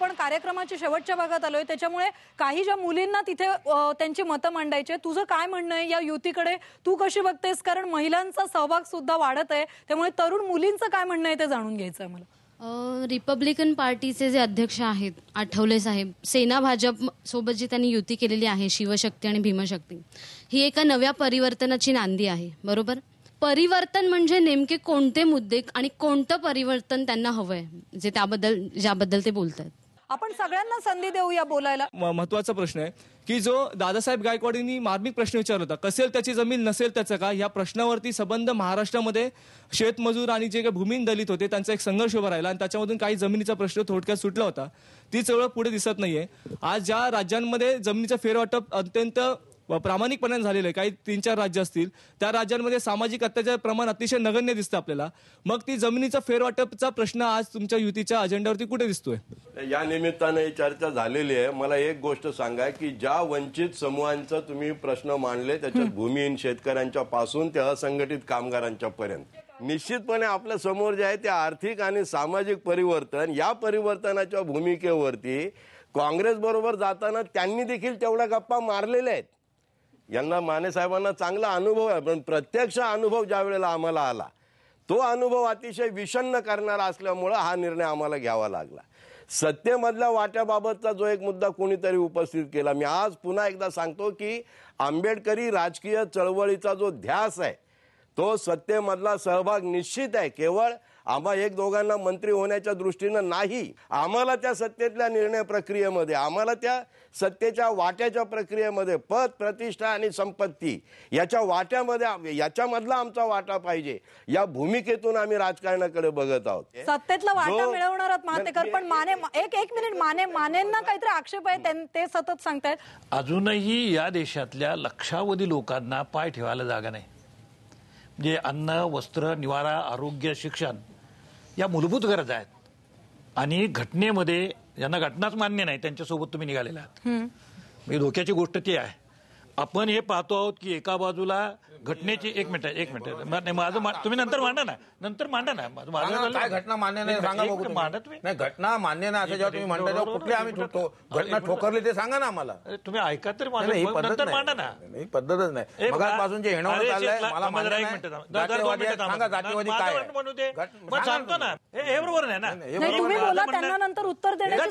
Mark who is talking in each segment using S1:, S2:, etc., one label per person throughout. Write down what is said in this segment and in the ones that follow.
S1: आपण कार्यक्रमाच्या शेवटच्या भागात आलोय, त्याच्यामुळे काही ज्या मुलींना तिथे त्यांची मतं मांडायची, तुझं काय म्हणणं आहे या युतीकडे, तू कशी बघतेस? कारण महिलांचा सहभाग सुद्धा वाढत आहे, त्यामुळे तरुण मुलींचं काय म्हणणं आहे ते जाणून घ्यायचं आहे मला.
S2: रिपब्लिकन पार्टीचे जे अध्यक्ष आहेत आठवले साहेब, सेना भाजप सोबत जी त्यांनी युती केलेली आहे, शिवशक्ती आणि भीमशक्ती, ही एका नव्या परिवर्तनाची नांदी आहे. बरोबर? परिवर्तन म्हणजे नेमके कोणते मुद्दे आणि कोणतं परिवर्तन त्यांना हवंय, जे त्याबद्दल ज्याबद्दल ते बोलतात.
S1: आपण सगळ्यांना संधी देऊया बोलायला.
S3: महत्वाचा प्रश्न आहे की जो दादासाहेब गायकवाडींनी मार्मिक प्रश्न विचारला होता, कसेल त्याची जमीन नसेल त्याचं का, या प्रश्नावरती संबंध महाराष्ट्रामध्ये शेतमजूर आणि जे काही भूमिहीन दलित होते त्यांचा एक संघर्ष उभा राहिला आणि त्याच्यामधून काही जमिनीचा प्रश्न थोडक्यात सुटला होता. ती चळवळ पुढे दिसत नाहीये. आज ज्या राज्यांमध्ये जमिनीचं फेरवाटप अत्यंत प्रामाणिकपणे झालेलं आहे, काही 3-4 राज्य असतील, त्या राज्यांमध्ये सामाजिक अत्याचार प्रमाण अतिशय नगण्य दिसतं आपल्याला. मग ती जमिनीचा फेरवाटपचा प्रश्न आज तुमच्या युतीच्या अजेंड्यावरती कुठे दिसतोय?
S4: या निमित्ताने चर्चा झालेली आहे. मला एक गोष्ट सांगा की ज्या वंचित समूहांचा तुम्ही प्रश्न मांडले, त्याच्यात भूमिहीन शेतकऱ्यांच्या पासून ते असंघटित कामगारांच्या पर्यंत, निश्चितपणे आपल्या समोर जे आहे ते आर्थिक आणि सामाजिक परिवर्तन, या परिवर्तनाच्या भूमिकेवरती काँग्रेस बरोबर जाताना त्यांनी देखील तेवढ्या गप्पा मारलेल्या आहेत. यांना माने साहेबांना चांगला अनुभव आहे, पण प्रत्यक्ष अनुभव ज्या वेळेला आम्हाला आला, तो अनुभव अतिशय विषण्ण करणारा असल्यामुळं हा निर्णय आम्हाला घ्यावा लागला. सत्तेमधल्या वाट्याबाबतचा जो एक मुद्दा कोणीतरी उपस्थित केला, मी आज पुन्हा एकदा सांगतो की आंबेडकरी राजकीय चळवळीचा जो ध्यास आहे, तो सत्तेमधला सहभाग निश्चित आहे. केवळ आम्हा एक दोघांना मंत्री होण्याच्या दृष्टीनं नाही, आम्हाला त्या सत्तेतल्या निर्णय प्रक्रियेमध्ये, आम्हाला त्या सत्तेच्या वाट्याच्या प्रक्रियेमध्ये पद, प्रतिष्ठा आणि संपत्ती याच्या वाट्यामध्ये, याच्यामधला आमचा वाटा पाहिजे, या भूमिकेतून आम्ही राजकारणाकडे बघत आहोत.
S1: सत्तेतला वाटा मिळवणार आहात मातेकर, पण माने एक मिनिट, मानेंना काहीतरी आक्षेप आहे, ते सतत सांगतायत
S5: अजूनही या देशातल्या लक्षावधी लोकांना पाय ठेवायला जागा नाही. म्हणजे अन्न, वस्त्र, निवारा, आरोग्य, शिक्षण या मूलभूत गरजा आहेत. आणि घटनेमध्ये ज्यांना घटनाच मान्य नाही त्यांच्यासोबत तुम्ही निघालेला आहात. म्हणजे धोक्याची गोष्ट ती आहे. आपण हे पाहतो आहोत की एका बाजूला घटनेची एक मिनिट माझं तुम्ही नंतर मांडा ना,
S6: काय घटना मान्य नाही सांगा बघू. नाही घटना मान्य नाही असं जेव्हा तुम्ही म्हणता तेव्हा कुठली आम्ही घटना ठोकरली ते सांगा ना आम्हाला.
S5: तुम्ही ऐका तर नंतर मांडा ना.
S6: ही पद्धतच नाही. मगापासून जे हेणवणं चाललंय मला सांगा, जातीवादी काय
S5: म्हणू दे, सांगतो ना. हे बरोबर नाही ना.
S1: तुम्ही बोला, त्यांना नंतर उत्तर देण्याची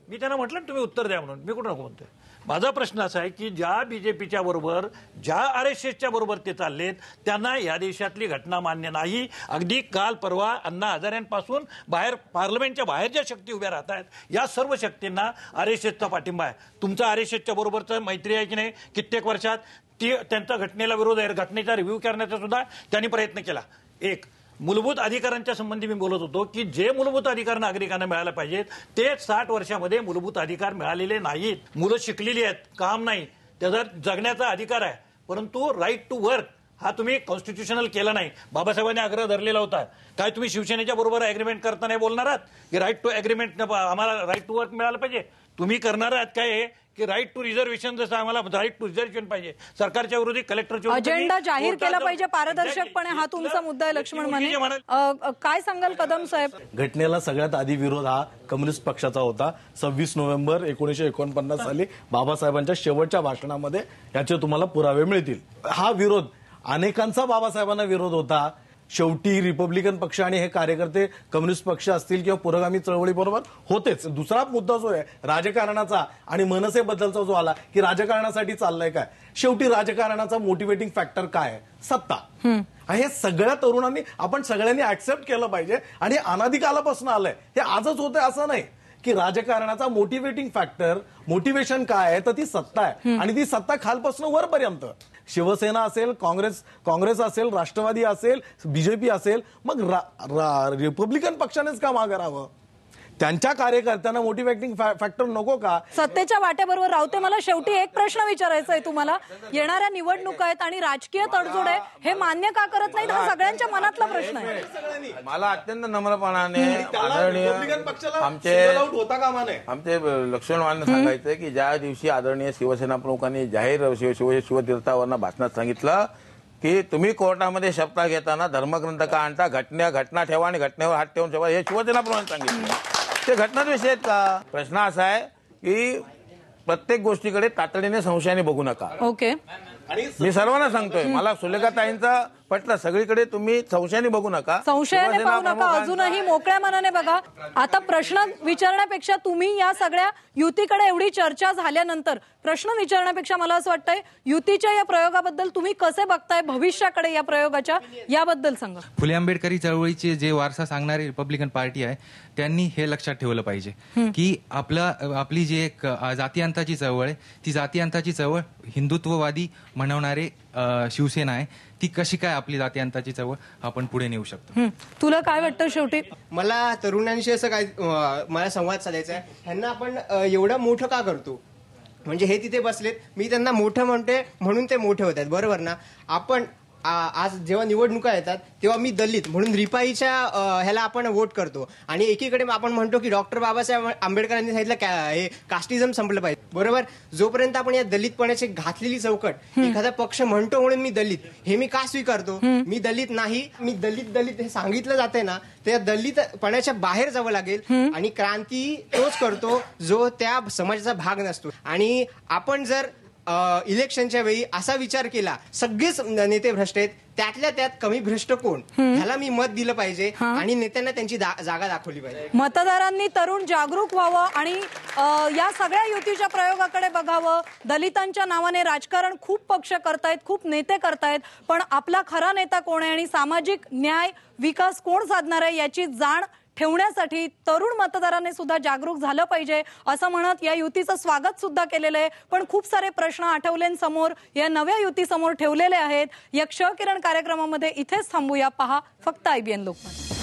S5: मी त्यांना म्हटलं तुम्ही उत्तर द्या म्हणून, मी कुठं नको म्हणतोय. माझा प्रश्न असा आहे की ज्या बीजेपीच्या बरोबर, ज्या आरएसएसच्या बरोबर ते चाललेत, त्यांना या देशातली घटना मान्य नाही. अगदी काल परवा अण्णा हजारेंपासून बाहेर, पार्लमेंटच्या बाहेर ज्या शक्ती उभ्या राहत आहेत, या सर्व शक्तींना आरएसएसचा पाठिंबा आहे. तुमचा आरएसएसच्या बरोबरचा मैत्री आहे की नाही? कित्येक वर्षात त्यांचा घटनेला विरोध आहे, घटनेचा रिव्ह्यू करण्याचा सुद्धा त्यांनी प्रयत्न केला. एक मूलभूत अधिकारांच्या संबंधी मी बोलत होतो की जे मूलभूत अधिकार नागरिकांना मिळायला पाहिजेत ते 60 वर्षामध्ये मूलभूत अधिकार मिळालेले नाहीत. मुलं शिकलेली आहेत, काम नाही, त्याचा जगण्याचा अधिकार आहे, परंतु राईट टू वर्क हा तुम्ही कॉन्स्टिट्यूशनल केला नाही. बाबासाहेबांनी आग्रह धरलेला होता. काय तुम्ही शिवसेनेच्या बरोबर अग्रीमेंट करताना बोलणार आहात की राईट टू अग्रीमेंट, आम्हाला राईट टू वर्क मिळालं पाहिजे? तुम्ही करणार आहात काय की राईट टू रिझर्वेशन, जसं आम्हाला राईट टू रिझर्वेशन पाहिजे, सरकारच्या विरोधी कलेक्टरच्या
S1: अजेंडा जाहीर केला पाहिजे पारदर्शकपणे, हा तुमचा मुद्दा आहे लक्ष्मण माने. काय सांगाल कदम साहेब?
S7: घटनेला सगळ्यात आधी विरोध हा कम्युनिस्ट पक्षाचा होता. 26 नोव्हेंबर 1949 साली बाबासाहेबांच्या शेवटच्या भाषणामध्ये याचे तुम्हाला पुरावे मिळतील. हा विरोध अनेकांचा बाबासाहेबांना विरोध होता. शेवटी रिपब्लिकन पक्ष आणि हे कार्यकर्ते कम्युनिस्ट पक्ष असतील किंवा पुरोगामी चळवळी बरोबर होतेच. दुसरा मुद्दा जो आहे राजकारणाचा आणि मनसेबद्दलचा जो आला की राजकारणासाठी चाललंय काय, शेवटी राजकारणाचा मोटिवेटिंग फॅक्टर काय आहे? सत्ता. हे सगळ्या तरुणांनी, आपण सगळ्यांनी ऍक्सेप्ट केलं पाहिजे. आणि अनादिकालापासून आलंय, हे आजच होतंय असं नाही की राजकारणाचा मोटिवेटिंग फॅक्टर, मोटिवेशन काय आहे तर ती सत्ता आहे. आणि ती सत्ता खालपासून वरपर्यंत, शिवसेना असेल, काँग्रेस असेल, राष्ट्रवादी असेल, बीजेपी असेल, मग रिपब्लिकन पक्षानेच का मागे राहावं? त्यांच्या कार्यकर्त्यांना मोटिवेटिंग फॅक्टर नको का?
S1: सत्तेच्या वाट्याबरोबर रावते, मला शेवटी एक प्रश्न विचारायचा आहे तुम्हाला. येणाऱ्या निवडणुका आहेत आणि राजकीय तडजोड आहे, हे मान्य का करत नाहीत? हा सगळ्यांच्या मनातला प्रश्न आहे.
S6: मला अत्यंत नम्रपणाने आदरणीय आमचे लक्ष्मण माने सांगायचंय की ज्या दिवशी आदरणीय शिवसेना प्रमुखांनी जाहीर शिवतीर्थावर भाषणात सांगितलं की तुम्ही कोर्टामध्ये शपथ घेताना धर्मग्रंथ का आणता, घटना ठेवा आणि घटनेवर हात ठेवून ठेवा, हे शिवसेना प्रमुखांनी सांगितलं. ते घटनाद्वेषी आहेत का? प्रश्न असा आहे की प्रत्येक गोष्टीकडे तातडीने संशयाने बघू नका.
S1: ओके.
S6: मी सर्वांना सांगतोय, मला सुलेखाताईंचा पटलं, सगळीकडे तुम्ही संशयाने बघू नका,
S1: संशयाने
S6: शिवसेना
S1: पाहू नका,
S6: प्रमुखांचा-
S1: अजूनही मोकळ्या मनाने बघा. आता प्रश्न विचारण्यापेक्षा तुम्ही या सगळ्या युतीकडे एवढी चर्चा झाल्यानंतर प्रश्न विचारण्यापेक्षा मला असं वाटतंय युतीच्या या प्रयोगाबद्दल तुम्ही कसे बघताय, भविष्याकडे या प्रयोगाच्या, याबद्दल सांगा.
S8: फुले आंबेडकरी चळवळीचे जे वारसा सांगणारी रिपब्लिकन पार्टी आहे त्यांनी हे लक्षात ठेवलं पाहिजे की आपली जी एक जातीअंताची चळवळ आहे, ती जातीअंताची चळवळ हिंदुत्ववादी म्हणवणारे शिवसेना आहे, ती कशी काय आपली जातीअंताची चळवळ आपण पुढे नेऊ शकतो.
S1: तुला काय वाटतं शेवटी?
S9: मला तरुणांशी असं काय मला संवाद साधायचा आहे, ह्यांना आपण एवढं मोठं का करतो? म्हणजे हे तिथे बसलेत, मी त्यांना मोठं म्हणते म्हणून ते मोठे होत आहेत, बरोबर ना? आपण आज जेव्हा निवडणुका येतात तेव्हा मी दलित म्हणून रिपाईच्या ह्याला आपण वोट करतो, आणि एकीकडे आपण म्हणतो की डॉक्टर बाबासाहेब आंबेडकरांनी सांगितलं हे कास्टिझम संपलं पाहिजे, बरोबर? जोपर्यंत आपण या दलितपणाची घातलेली चौकट, एखादा पक्ष म्हणतो म्हणून मी दलित, हे मी का स्वीकारतो? मी दलित नाही, मी दलित हे सांगितलं जाते ना, त्या दलितपणाच्या बाहेर जावं लागेल, आणि क्रांती तोच करतो जो त्या समाजाचा भाग नसतो. आणि आपण जर इलेक्शनच्या वेळी असा विचार केला सगळेच नेते भ्रष्ट आहेत, त्यातल्या त्यात कमी भ्रष्ट कोण, ह्याला मी मत दिलं पाहिजे आणि नेत्यांना त्यांची जागा दाखवली पाहिजे.
S1: मतदारांनी तरुण जागरूक व्हावं आणि या सगळ्या युतीच्या प्रयोगाकडे बघावं. दलितांच्या नावाने राजकारण खूप पक्ष करतायत, खूप नेते करतायत, पण आपला खरा नेता कोण आहे आणि सामाजिक न्याय विकास कोण साधणार आहे याची जाण ठेवण्यासाठी तरुण मतदारांनी सुद्धा जागरूक झालं पाहिजे असं म्हणत या युतीचं स्वागत सुद्धा केलेलं आहे. पण खूप सारे प्रश्न आठवलेंसमोर या नव्या युतीसमोर ठेवलेले आहेत. या क्ष किरण कार्यक्रमामध्ये इथेच थांबूया. पहा फक्त IBN लोकमत.